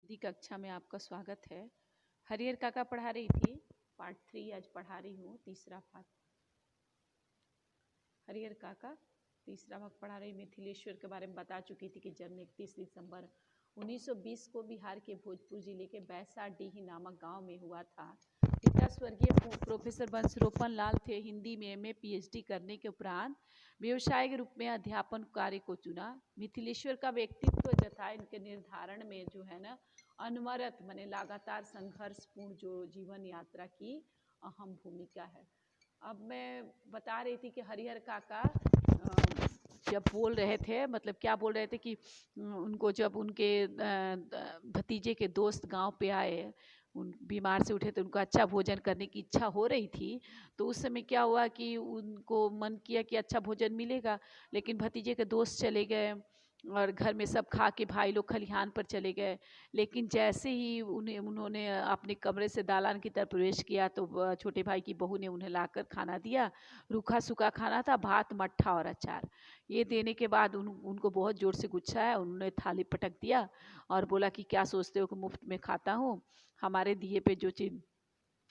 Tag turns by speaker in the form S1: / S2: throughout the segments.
S1: दी कक्षा में आपका स्वागत है। हरिहर काका पढ़ा रही थी, पार्ट 3 आज पढ़ा रही हूँ, तीसरा भाग। हरिहर काका तीसरा भाग पढ़ा रही। मिथिलेश्वर के बारे में बता चुकी थी कि जन्म 31 दिसंबर 1920 को बिहार के भोजपुर जिले के बैसाडीह नामक गांव में हुआ था। पिता स्वर्गीय प्रोफेसर बंसरोपन लाल थे। हिंदी में एमए पीएचडी करने के उपरांत व्यवसाय के रूप में अध्यापन कार्य को चुना। मिथिलेश्वर का व्यक्तित्व तथा इनके निर्धारण में जो है ना अनवरत माने लगातार संघर्षपूर्ण जो जीवन यात्रा की अहम भूमिका है। अब मैं बता रही थी कि हरिहर काका जब बोल रहे थे, मतलब क्या बोल रहे थे कि उनको जब उनके भतीजे के दोस्त गांव पे आए, उन बीमार से उठे तो उनको अच्छा भोजन करने की इच्छा हो रही थी। तो उस समय क्या हुआ कि उनको मन किया कि अच्छा भोजन मिलेगा, लेकिन भतीजे के दोस्त चले गए और घर में सब खा के भाई लोग खलिहान पर चले गए। लेकिन जैसे ही उन्होंने अपने कमरे से दालान की तरफ प्रवेश किया तो छोटे भाई की बहू ने उन्हें लाकर खाना दिया। रूखा सूखा खाना था, भात मट्ठा और अचार। ये देने के बाद उनको बहुत ज़ोर से गुस्सा है। उन्होंने थाली पटक दिया और बोला कि क्या सोचते हो कि मुफ्त में खाता हूँ? हमारे दिए पे जो चीज़,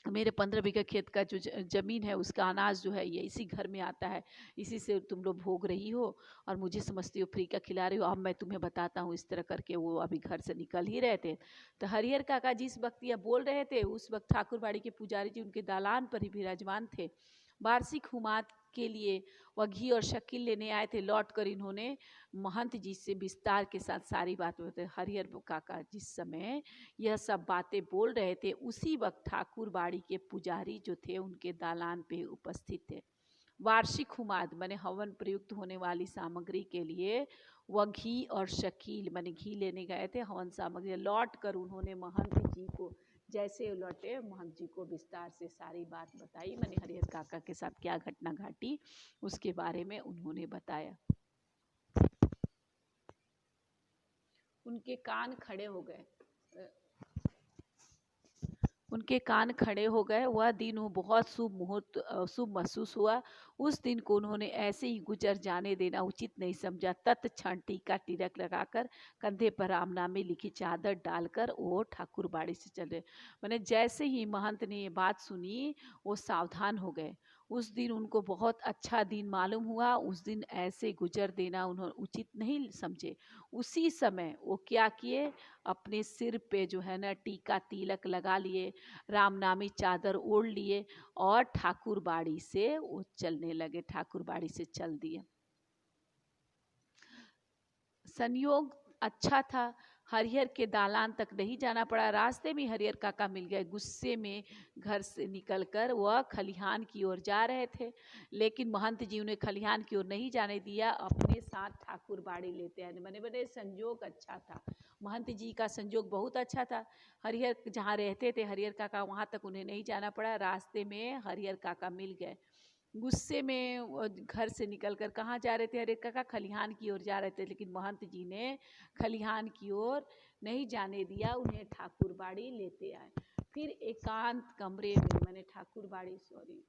S1: मेरे 15 बीघा खेत का जो ज़मीन है उसका अनाज जो है ये इसी घर में आता है, इसी से तुम लोग भोग रही हो और मुझे समझती हो फ्री का खिला रही हो। अब मैं तुम्हें बताता हूँ। इस तरह करके वो अभी घर से निकल ही रहे थे। तो हरिहर काका जिस वक्त यह बोल रहे थे उस वक्त ठाकुरबाड़ी के पुजारी जी उनके दालान पर ही विराजमान थे। वार्षिक हुमात के लिए वह घी और शक्कर लेने आए थे। लौट कर इन्होंने महंत जी से विस्तार के साथ सारी बात बताई। हरिहर काका जिस समय यह सब बातें बोल रहे थे उसी वक्त ठाकुरबाड़ी के पुजारी जो थे उनके दालान पे उपस्थित थे। वार्षिक हुमाद माने हवन प्रयुक्त होने वाली सामग्री के लिए वह घी और शकील माने घी लेने गए थे। हवन सामग्री लौट कर उन्होंने महंत जी को, जैसे लौटे महंत जी को विस्तार से सारी बात बताई। माने हरिहर काका के साथ क्या घटना घटी उसके बारे में उन्होंने बताया। उनके कान खड़े हो गए, उनके कान खड़े हो गए। वह दिन वो बहुत शुभ मुहूर्त शुभ महसूस हुआ। उस दिन को उन्होंने ऐसे ही गुजर जाने देना उचित नहीं समझा। तत्क्षण टीका तिलक लगाकर कंधे पर रामनामी लिखी चादर डालकर वो ठाकुरबाड़ी से चले। मैंने जैसे ही महंत ने ये बात सुनी वो सावधान हो गए। उस दिन उनको बहुत अच्छा दिन मालूम हुआ। उस दिन ऐसे गुजर देना उन्होंने उचित नहीं समझे। उसी समय वो क्या किए, अपने सिर पे जो है ना टीका तिलक लगा लिए, रामनामी चादर ओढ़ लिए और ठाकुरबाड़ी से वो चलने लगे। ठाकुरबाड़ी से चल दिए। संयोग अच्छा था, हरिहर के दालान तक नहीं जाना पड़ा। रास्ते में हरिहर काका मिल गए। गुस्से में घर से निकलकर वह खलिहान की ओर जा रहे थे, लेकिन महंत जी उन्हें खलिहान की ओर नहीं जाने दिया। अपने साथ ठाकुरबाड़ी लेते आए। मैंने बने संयोग अच्छा था, महंत जी का संयोग बहुत अच्छा था। हरिहर जहाँ रहते थे हरिहर काका वहाँ तक उन्हें नहीं जाना पड़ा। रास्ते में हरिहर काका मिल गए। गुस्से में घर से निकलकर कहाँ जा रहे थे हरिहर काका? खलिहान की ओर जा रहे थे, लेकिन महंत जी ने खलिहान की ओर नहीं जाने दिया, उन्हें ठाकुरबाड़ी लेते आए। फिर एकांत कमरे में, मैंने ठाकुरबाड़ी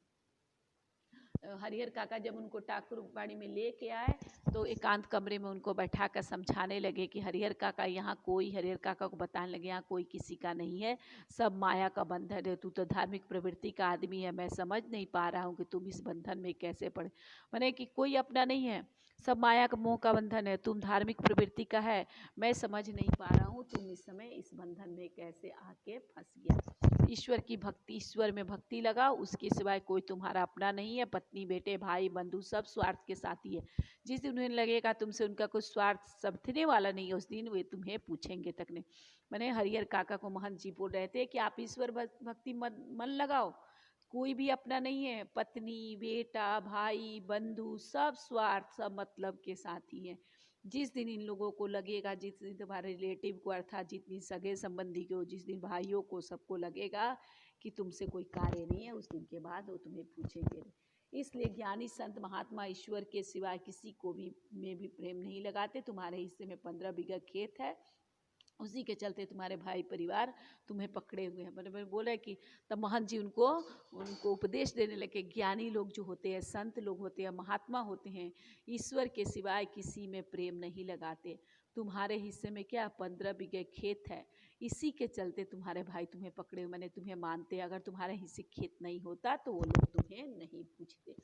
S1: हरिहर काका जब उनको ठाकुरबाड़ी में लेके आए तो एकांत कमरे में उनको बैठा कर समझाने लगे कि हरिहर काका यहाँ कोई, हरिहर काका को बताने लगे यहाँ कोई किसी का नहीं है, सब माया का बंधन है। तू तो धार्मिक प्रवृत्ति का आदमी है, मैं समझ नहीं पा रहा हूँ कि तुम इस बंधन में कैसे पड़े। मैंने कि कोई अपना नहीं है, सब माया का मोह का बंधन है। तुम धार्मिक प्रवृत्ति का है, मैं समझ नहीं पा रहा हूँ तुम इस समय इस बंधन में कैसे आके फंस गया। ईश्वर की भक्ति, ईश्वर में भक्ति लगाओ, उसके सिवाय कोई तुम्हारा अपना नहीं है। पत्नी बेटे भाई बंधु सब स्वार्थ के साथी है। जिस दिन उन्हें लगेगा तुमसे उनका कुछ स्वार्थ समझने वाला नहीं है, उस दिन वे तुम्हें पूछेंगे तक नहीं। मैंने हरिहर काका को महंत जी बोल रहे थे कि आप ईश्वर भक्ति मन लगाओ, कोई भी अपना नहीं है। पत्नी बेटा भाई बंधु सब स्वार्थ, सब मतलब के साथी हैं। जिस दिन इन लोगों को लगेगा, जिस दिन तुम्हारे रिलेटिव को अर्थात जितनी सगे संबंधी को, जिस दिन भाइयों को सबको लगेगा कि तुमसे कोई कार्य नहीं है, उस दिन के बाद वो तुम्हें पूछेंगे। इसलिए ज्ञानी संत महात्मा ईश्वर के सिवाय किसी को भी में भी प्रेम नहीं लगाते। तुम्हारे हिस्से में 15 बीघा खेत है, उसी के चलते तुम्हारे भाई परिवार तुम्हें पकड़े हुए हैं। मैंने बोला कि तब महंत जी उनको उपदेश देने लगे। ज्ञानी लोग जो होते हैं, संत लोग होते हैं, महात्मा होते हैं, ईश्वर के सिवाय किसी में प्रेम नहीं लगाते। तुम्हारे हिस्से में क्या 15 बीघे खेत है, इसी के चलते तुम्हारे भाई तुम्हें पकड़े, मैंने तुम्हें मानते। अगर तुम्हारे हिस्से खेत नहीं होता तो वो लोग तुम्हें नहीं पूछते।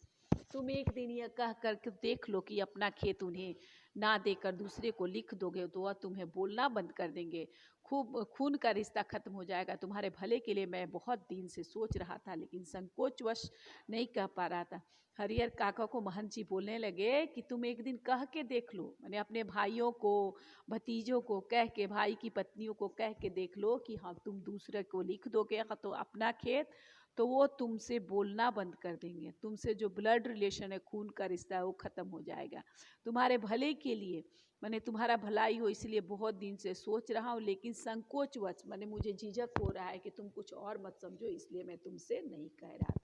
S1: तुम एक दिन यह कह करके देख लो कि अपना खेत उन्हें ना देकर दूसरे को लिख दोगे तो वह तुम्हें बोलना बंद कर देंगे। खूब खून का रिश्ता खत्म हो जाएगा। तुम्हारे भले के लिए मैं बहुत दिन से सोच रहा था, लेकिन संकोचवश नहीं कह पा रहा था। हरिहर काका को महंत जी बोलने लगे कि तुम एक दिन कह के देख लो, मैंने अपने भाइयों को, भतीजों को कह के, भाई की पत्नियों को कह के देख लो कि हाँ तुम दूसरे को लिख दोगे तो अपना खेत, तो वो तुमसे बोलना बंद कर देंगे। तुमसे जो ब्लड रिलेशन है, खून का रिश्ता है, वो खत्म हो जाएगा। तुम्हारे भले के लिए, मैंने तुम्हारा भलाई हो इसलिए बहुत दिन से सोच रहा हूँ, लेकिन संकोचवश मैंने मुझे झिझक हो रहा है कि तुम कुछ और मत समझो, इसलिए मैं तुमसे नहीं कह रहा था।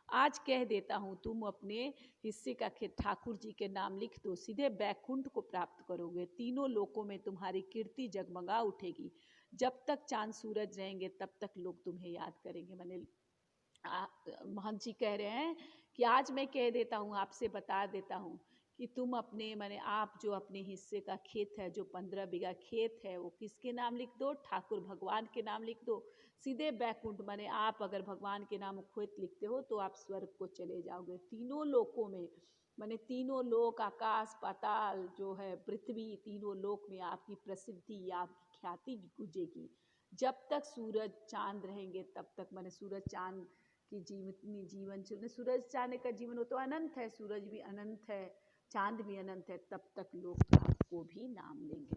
S1: आज कह देता हूँ, तुम अपने हिस्से का खेत ठाकुर जी के नाम लिख दो, सीधे बैकुंठ को प्राप्त करोगे। तीनों लोकों में तुम्हारी कीर्ति जगमगा उठेगी। जब तक चांद सूरज रहेंगे तब तक लोग तुम्हें याद करेंगे। मैंने महंत जी कह रहे हैं कि आज मैं कह देता हूँ, आपसे बता देता हूँ कि तुम अपने, मैंने आप जो अपने हिस्से का खेत है, जो 15 बीघा खेत है, वो किसके नाम लिख दो? ठाकुर भगवान के नाम लिख दो। सीधे बैकुंठ, माने आप अगर भगवान के नाम खेत लिखते हो तो आप स्वर्ग को चले जाओगे। तीनों लोकों में, माने तीनों लोक, आकाश पाताल जो है, पृथ्वी, तीनों लोक में आपकी प्रसिद्धि, आपकी ख्याति गूंजेगी। जब तक सूरज चांद रहेंगे तब तक, माने सूरज चांद की जीवन सूरज चांद का जीवन हो तो अनंत है, सूरज भी अनंत है, चांद भी अनंत है, तब तक लोग आपको भी नाम लेंगे।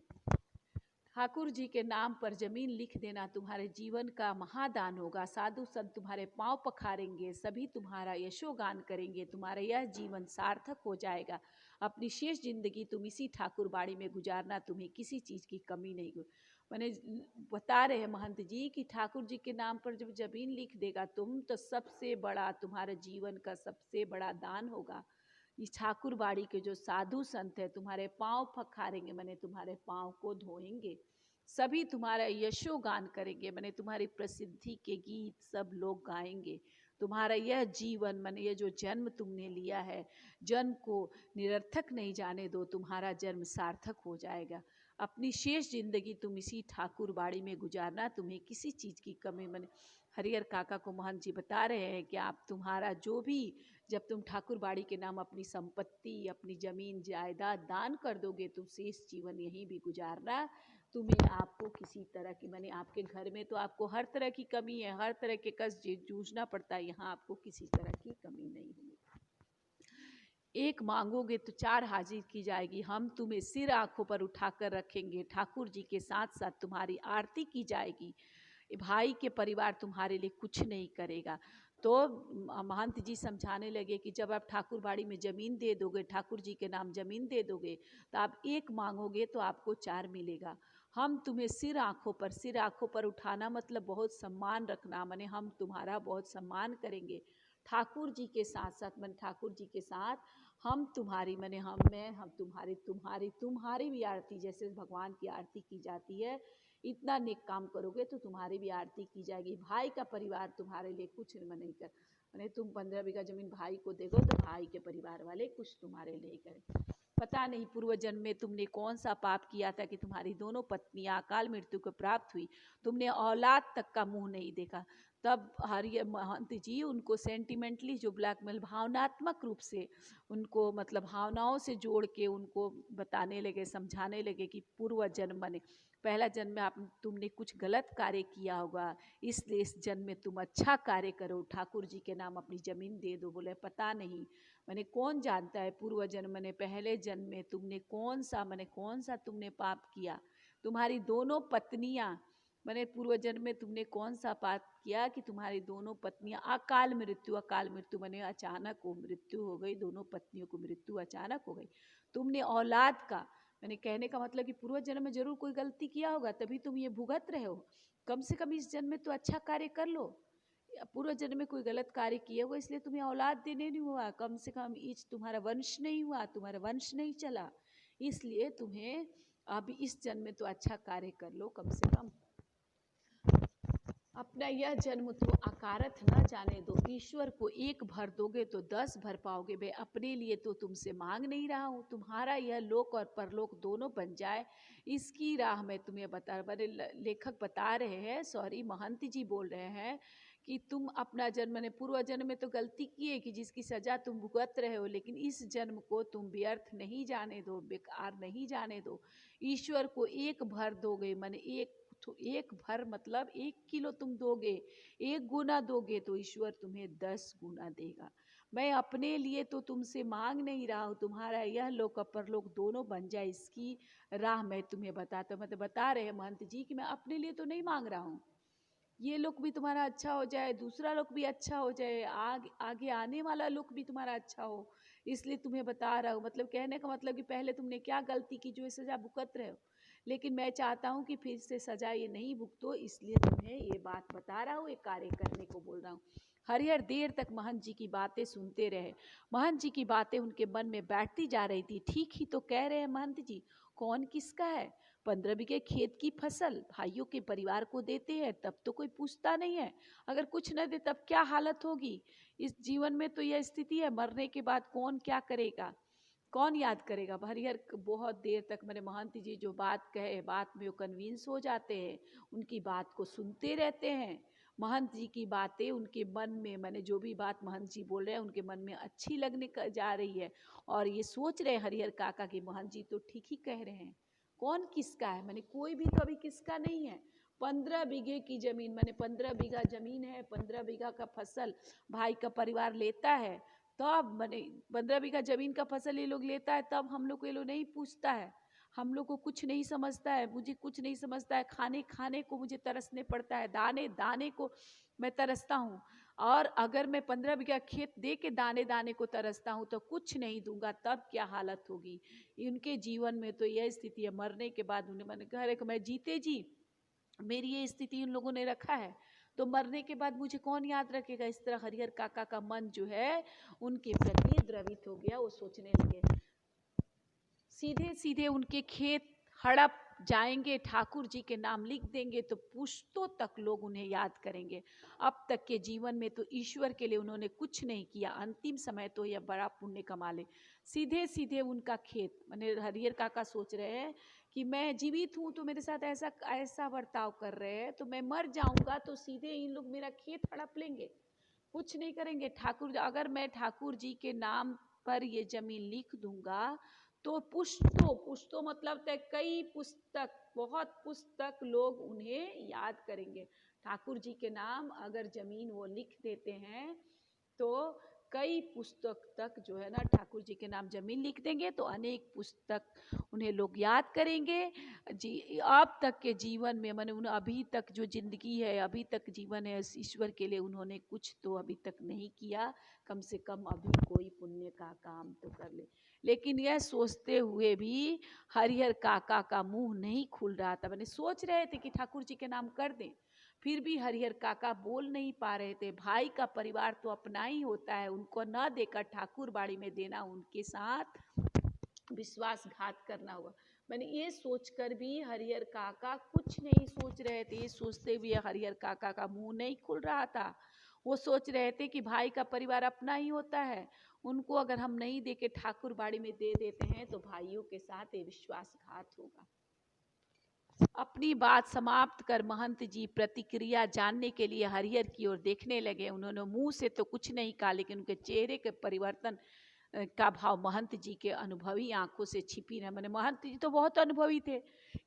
S1: ठाकुर जी के नाम पर जमीन लिख देना तुम्हारे जीवन का महादान होगा। साधु संत तुम्हारे पांव पखारेंगे, सभी तुम्हारा यशोगान करेंगे, तुम्हारा यह जीवन सार्थक हो जाएगा। अपनी शेष जिंदगी तुम इसी ठाकुर बाड़ी में गुजारना, तुम्हें किसी चीज़ की कमी नहीं हो। मैंने बता रहे हैं महंत जी कि ठाकुर जी के नाम पर जब जमीन लिख देगा तुम, तो सबसे बड़ा तुम्हारे जीवन का सबसे बड़ा दान होगा। इस ठाकुर बाड़ी के जो साधु संत है तुम्हारे पांव पखारेंगे, मैंने तुम्हारे पांव को धोएंगे, सभी तुम्हारा यशोगान करेंगे, मैंने तुम्हारी प्रसिद्धि के गीत सब लोग गाएंगे। तुम्हारा यह जीवन, मैंने ये जो जन्म तुमने लिया है, जन्म को निरर्थक नहीं जाने दो, तुम्हारा जन्म सार्थक हो जाएगा। अपनी शेष जिंदगी तुम इसी ठाकुर बाड़ी में गुजारना, तुम्हें किसी चीज़ की कमी, मैंने हरिहर काका को महंत जी बता रहे हैं कि आप तुम्हारा जो भी, जब तुम ठाकुर बाड़ी के नाम अपनी संपत्ति, अपनी जमीन जायदाद दान कर दोगे तो शेष जीवन यहीं भी गुजारना। तुम्हें, आपको किसी तरह की, मैंने आपके घर में तो आपको हर तरह की कमी है, हर तरह के कष्ट जूझना पड़ता है, यहाँ आपको किसी तरह की कमी नहीं होगी। एक मांगोगे तो 4 हाजिर की जाएगी। हम तुम्हें सिर आंखों पर उठाकर रखेंगे। ठाकुर जी के साथ साथ तुम्हारी आरती की जाएगी। भाई के परिवार तुम्हारे लिए कुछ नहीं करेगा। तो महंत जी समझाने लगे कि जब आप ठाकुर बाड़ी में ज़मीन दे दोगे, ठाकुर जी के नाम ज़मीन दे दोगे, तो आप एक मांगोगे तो आपको 4 मिलेगा। हम तुम्हें सिर आंखों पर उठाना मतलब बहुत सम्मान रखना, माने हम तुम्हारा बहुत सम्मान करेंगे। ठाकुर जी के साथ साथ, मैंने ठाकुर जी के साथ हम तुम्हारी, मैंने हम तुम्हारी भी आरती, जैसे भगवान की आरती की जाती है, इतना नेक काम करोगे तो तुम्हारी भी आरती की जाएगी। भाई का परिवार तुम्हारे लिए कुछ नहीं कर, मैंने तुम 15 बीघा जमीन भाई को देखो तो भाई के परिवार वाले कुछ तुम्हारे लिए करें। पता नहीं पूर्व जन्म में तुमने कौन सा पाप किया था कि तुम्हारी दोनों पत्नियां अकाल मृत्यु को प्राप्त हुई। तुमने औलाद तक का मुंह नहीं देखा। तब हरिहर महंत जी उनको सेंटिमेंटली, जो ब्लैकमेल, भावनात्मक रूप से उनको, मतलब भावनाओं से जोड़ के उनको बताने लगे, समझाने लगे कि पूर्व जन्म बने, पहला जन्म में आप तुमने कुछ गलत कार्य किया होगा, इसलिए इस जन्म में तुम अच्छा कार्य करो, ठाकुर जी के नाम अपनी ज़मीन दे दो। बोले पता नहीं, मैंने कौन जानता है पूर्व जन्म, मैंने पहले जन्म में तुमने कौन सा तुमने पाप किया। तुम्हारी दोनों पत्नियां, मैंने पूर्व जन्म में तुमने कौन सा पाप किया कि तुम्हारी दोनों पत्नियां अकाल मृत्यु मैंने अचानक वो मृत्यु हो गई, दोनों पत्नियों को मृत्यु अचानक हो गई। तुमने औलाद का, मैंने कहने का मतलब कि पूर्व जन्म में जरूर कोई गलती किया होगा, तभी तुम ये भुगत रहे हो। कम से कम इस जन्म में तो अच्छा कार्य कर लो। पूर्व जन्म में कोई गलत कार्य किए होगा, इसलिए तुम्हें औलाद देने नहीं हुआ, कम से कम इस तुम्हारा वंश नहीं हुआ, तुम्हारा वंश नहीं चला, इसलिए तुम्हें अब इस जन्म में तो अच्छा कार्य कर लो कम से कम। अब अपना यह जन्म तो अकारथ न जाने दो, ईश्वर को एक भर दोगे तो 10 भर पाओगे। मैं अपने लिए तो तुमसे मांग नहीं रहा हूँ, तुम्हारा यह लोक और परलोक दोनों बन जाए, इसकी राह मैं तुम्हें बता। बड़े लेखक बता रहे हैं, सॉरी महंत जी बोल रहे हैं कि तुम अपना जन्म ने पूर्व जन्म में तो गलती की है कि जिसकी सजा तुम भुगत रहे हो, लेकिन इस जन्म को तुम व्यर्थ नहीं जाने दो, बेकार नहीं जाने दो। ईश्वर को एक भर दोगे, माने एक भर मतलब 1 किलो तुम दोगे, 1 गुना दोगे तो ईश्वर तुम्हें 10 गुना देगा। मैं अपने लिए तो तुमसे मांग नहीं रहा हूँ, तुम्हारा यह लोक और परलोक दोनों बन जाए, इसकी राह मैं तुम्हें बताता। मतलब बता रहे हैं महंत जी कि मैं अपने लिए तो नहीं मांग रहा हूँ, ये लोग भी तुम्हारा अच्छा हो जाए, दूसरा लोग भी अच्छा हो जाए, आगे आने वाला लोग भी तुम्हारा अच्छा हो, इसलिए तुम्हें बता रहा हूँ। मतलब कहने का मतलब कि पहले तुमने क्या गलती की जो ये सज़ा भुगत रहे हो, लेकिन मैं चाहता हूँ कि फिर से सज़ा ये नहीं भुगतो, इसलिए तुम्हें ये बात बता रहा हूँ, ये कार्य करने को बोल रहा हूँ। हरिहर देर तक महंत जी की बातें सुनते रहे। महंत जी की बातें उनके मन में बैठती जा रही थी। ठीक ही तो कह रहे हैं महंत जी, कौन किसका है? 15 बीघे खेत की फसल भाइयों के परिवार को देते हैं तब तो कोई पूछता नहीं है, अगर कुछ न दे तब क्या हालत होगी। इस जीवन में तो यह स्थिति है, मरने के बाद कौन क्या करेगा, कौन याद करेगा। हरिहर बहुत देर तक मेरे महंत जी जो बात कहे, बात में वो कन्विंस हो जाते हैं, उनकी बात को सुनते रहते हैं। महंत जी की बातें उनके मन में, मैंने जो भी बात महंत जी बोल रहे हैं उनके मन में अच्छी लगने जा रही है, और ये सोच रहे हरिहर काका कि महंत जी तो ठीक ही कह रहे हैं। कौन किसका है, मैंने कोई भी कभी किसका नहीं है। 15 बीघे की जमीन, मैंने 15 बीघा जमीन है, 15 बीघा का फसल भाई का परिवार लेता है, तब मैंने 15 बीघा जमीन का फसल ये लोग लेता है, तब हम लोग को ये लोग नहीं पूछता है, हम लोग को कुछ नहीं समझता है, मुझे कुछ नहीं समझता है। खाने खाने को मुझे तरसने पड़ता है, दाने दाने को मैं तरसता हूँ, और अगर मैं 15 बीघा खेत दे के दाने दाने को तरसता हूँ तो कुछ नहीं दूंगा, तब क्या हालत होगी। इनके जीवन में तो यह स्थिति है, मरने के बाद उन्हें, मैंने कहा मैं जीते जी मेरी ये स्थिति इन लोगों ने रखा है, तो मरने के बाद मुझे कौन याद रखेगा। इस तरह हरिहर काका का मन जो है उनके प्रति द्रवित हो गया। वो सोचने लगे, सीधे सीधे उनके खेत हड़प जाएंगे, ठाकुर जी के नाम लिख देंगे तो पुश्तों तक लोग उन्हें याद करेंगे। अब तक के जीवन में तो ईश्वर के लिए उन्होंने कुछ नहीं किया, अंतिम समय तो यह बड़ा पुण्य कमा ले। सीधे सीधे उनका खेत, मैंने हरिहर काका सोच रहे हैं कि मैं जीवित हूँ तो मेरे साथ ऐसा ऐसा बर्ताव कर रहे हैं, तो मैं मर जाऊंगा तो सीधे इन लोग मेरा खेत हड़प लेंगे, कुछ नहीं करेंगे। ठाकुर, अगर मैं ठाकुर जी के नाम पर ये जमीन लिख दूंगा तो पुश्तो मतलब तक कई पुस्तक, बहुत पुस्तक लोग उन्हें याद करेंगे। ठाकुर जी के नाम अगर जमीन वो लिख देते हैं तो कई पुस्तक तक जो है ना, ठाकुर जी के नाम जमीन लिख देंगे तो अनेक पुस्तक उन्हें लोग याद करेंगे। जी, अब तक के जीवन में मैंने उन्हें, अभी तक जो जिंदगी है, अभी तक जीवन है, ईश्वर के लिए उन्होंने कुछ तो अभी तक नहीं किया, कम से कम अभी कोई पुण्य का काम तो कर ले। लेकिन यह सोचते हुए भी हरिहर काका का मुंह नहीं खुल रहा था। मैंने सोच रहे थे कि ठाकुर जी के नाम कर दें, फिर भी हरिहर काका बोल नहीं पा रहे थे। भाई का परिवार तो अपना ही होता है, उनको न देकर ठाकुर बाड़ी में देना उनके साथ विश्वासघात करना हुआ। मैंने ये सोचकर भी हरिहर काका कुछ नहीं सोच रहे थे, ये सोचते हुए हरिहर काका का मुंह नहीं खुल रहा था। वो सोच रहे थे कि भाई का परिवार अपना ही होता है, उनको अगर हम नहीं दे के ठाकुर बाड़ी में दे देते हैं तो भाइयों के साथ ये विश्वासघात होगा। अपनी बात समाप्त कर महंत जी प्रतिक्रिया जानने के लिए हरिहर की ओर देखने लगे। उन्होंने मुंह से तो कुछ नहीं कहा, लेकिन उनके चेहरे के परिवर्तन का भाव महंत जी के अनुभवी आंखों से छिपी रहे। मैंने महंत जी तो बहुत अनुभवी थे,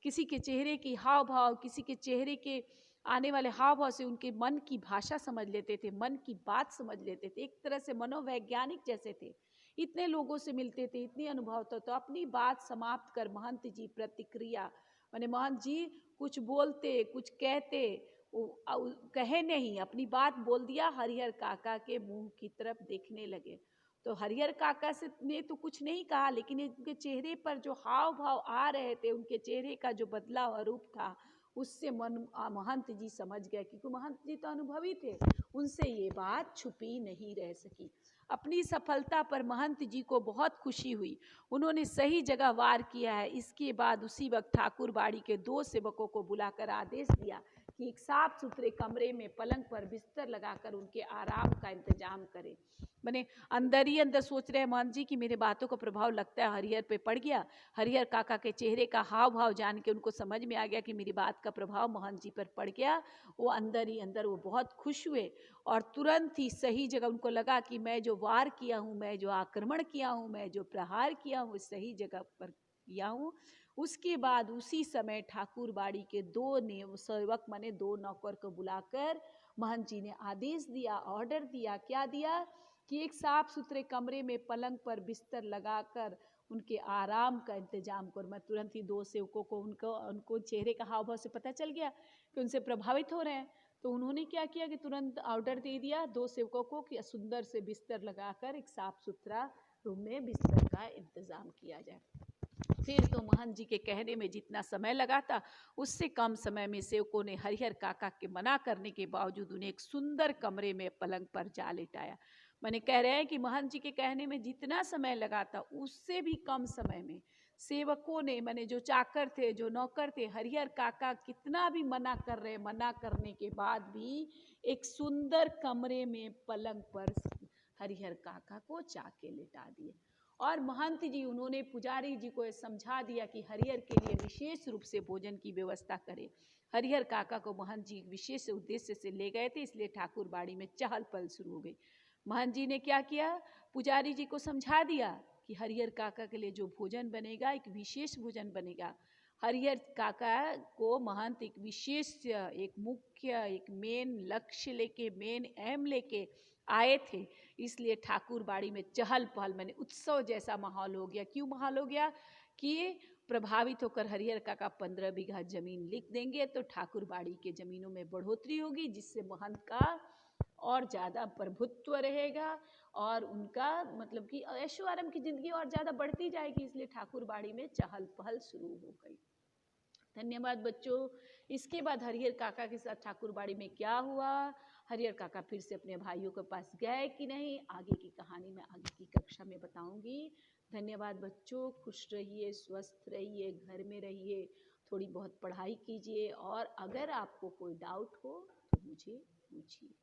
S1: किसी के चेहरे की हाव भाव, किसी के चेहरे के आने वाले हाव भाव से उनके मन की भाषा समझ लेते थे, मन की बात समझ लेते थे, एक तरह से मनोवैज्ञानिक जैसे थे। इतने लोगों से मिलते थे, इतनी अनुभव था। तो अपनी बात समाप्त कर महंत जी प्रतिक्रिया, मैंने महंत जी कुछ बोलते कुछ कहते, कहे नहीं, अपनी बात बोल दिया, हरिहर काका के मुंह की तरफ देखने लगे। तो हरिहर काका से ने तो कुछ नहीं कहा, लेकिन उनके चेहरे पर जो हाव भाव आ रहे थे, उनके चेहरे का जो बदला हुआ रूप था, उससे महंत जी समझ गए, क्योंकि महंत जी तो अनुभवी थे, उनसे ये बात छुपी नहीं रह सकी। अपनी सफलता पर महंत जी को बहुत खुशी हुई। उन्होंने सही जगह वार किया है। इसके बाद उसी वक्त ठाकुर बाड़ी के 2 सेवकों को बुलाकर आदेश दिया कि एक साफ सुथरे कमरे में पलंग पर बिस्तर लगाकर उनके आराम का इंतजाम करें। मैंने अंदर ही अंदर सोच रहे हैं महंत जी कि मेरे बातों का प्रभाव लगता है हरिहर पे पड़ गया। हरिहर काका के चेहरे का हाव भाव जान के उनको समझ में आ गया कि मेरी बात का प्रभाव महंत जी पर पड़ गया। वो अंदर ही अंदर वो बहुत खुश हुए और तुरंत ही सही जगह उनको लगा कि मैं जो वार किया हूँ, मैं जो आक्रमण किया हूँ, मैं जो प्रहार किया हूँ, सही जगह पर किया हूँ। उसके बाद उसी समय ठाकुर बाड़ी के दो सेवक माने दो नौकर को बुलाकर महंत जी ने आदेश दिया, ऑर्डर दिया। क्या दिया कि एक साफ सुथरे कमरे में पलंग पर बिस्तर लगाकर उनके आराम का इंतजाम करो। मैं तुरंत ही दो सेवकों को उनको चेहरे का हाव भाव से पता चल गया कि उनसे प्रभावित हो रहे हैं। तो उन्होंने क्या किया कि तुरंत ऑर्डर दे दिया दो सेवकों को कि सुंदर से बिस्तर लगाकर एक साफ सुथरा रूम में बिस्तर का इंतजाम किया जाए। फिर तो महंत जी के कहने में जितना समय लगा था उससे कम समय में सेवकों ने हरिहर काका के मना करने के बावजूद उन्हें एक सुंदर कमरे में पलंग पर जा लिटाया। मैंने कह रहे हैं कि महंत जी के कहने में जितना समय लगा था उससे भी कम समय में सेवकों ने, मैंने जो चाकर थे, जो नौकर थे, हरिहर काका कितना भी मना कर रहे, मना करने के बाद भी एक सुंदर कमरे में पलंग पर हरिहर काका को चाके लिटा दिए। और महंत जी उन्होंने पुजारी जी को समझा दिया कि हरिहर के लिए विशेष रूप से भोजन की व्यवस्था करें। हरिहर काका को महंत जी विशेष उद्देश्य से ले गए थे, इसलिए ठाकुर बाड़ी में चहल पहल शुरू हो गई। महंत जी ने क्या किया, पुजारी जी को समझा दिया कि हरिहर काका के लिए जो भोजन बनेगा एक विशेष भोजन बनेगा। हरिहर काका को महंत एक विशेष, एक मुख्य, एक मेन लक्ष्य लेके, मेन एम लेके आए थे। इसलिए ठाकुर बाड़ी में चहल पहल, मैंने उत्सव जैसा माहौल हो गया। क्यों माहौल हो गया कि प्रभावित होकर हरिहर काका 15 बीघा जमीन लिख देंगे तो ठाकुर बाड़ी के जमीनों में बढ़ोतरी होगी, जिससे महंत का और ज़्यादा प्रभुत्व रहेगा और उनका मतलब कि ऐशो आराम की जिंदगी और ज़्यादा बढ़ती जाएगी। इसलिए ठाकुर बाड़ी में चहल पहल शुरू हो गई। धन्यवाद बच्चों। इसके बाद हरिहर काका के साथ ठाकुर बाड़ी में क्या हुआ, हरिहर काका फिर से अपने भाइयों के पास गए कि नहीं, आगे की कहानी मैं आगे की कक्षा में बताऊंगी। धन्यवाद बच्चों। खुश रहिए, स्वस्थ रहिए, घर में रहिए, थोड़ी बहुत पढ़ाई कीजिए और अगर आपको कोई डाउट हो तो मुझे पूछिए।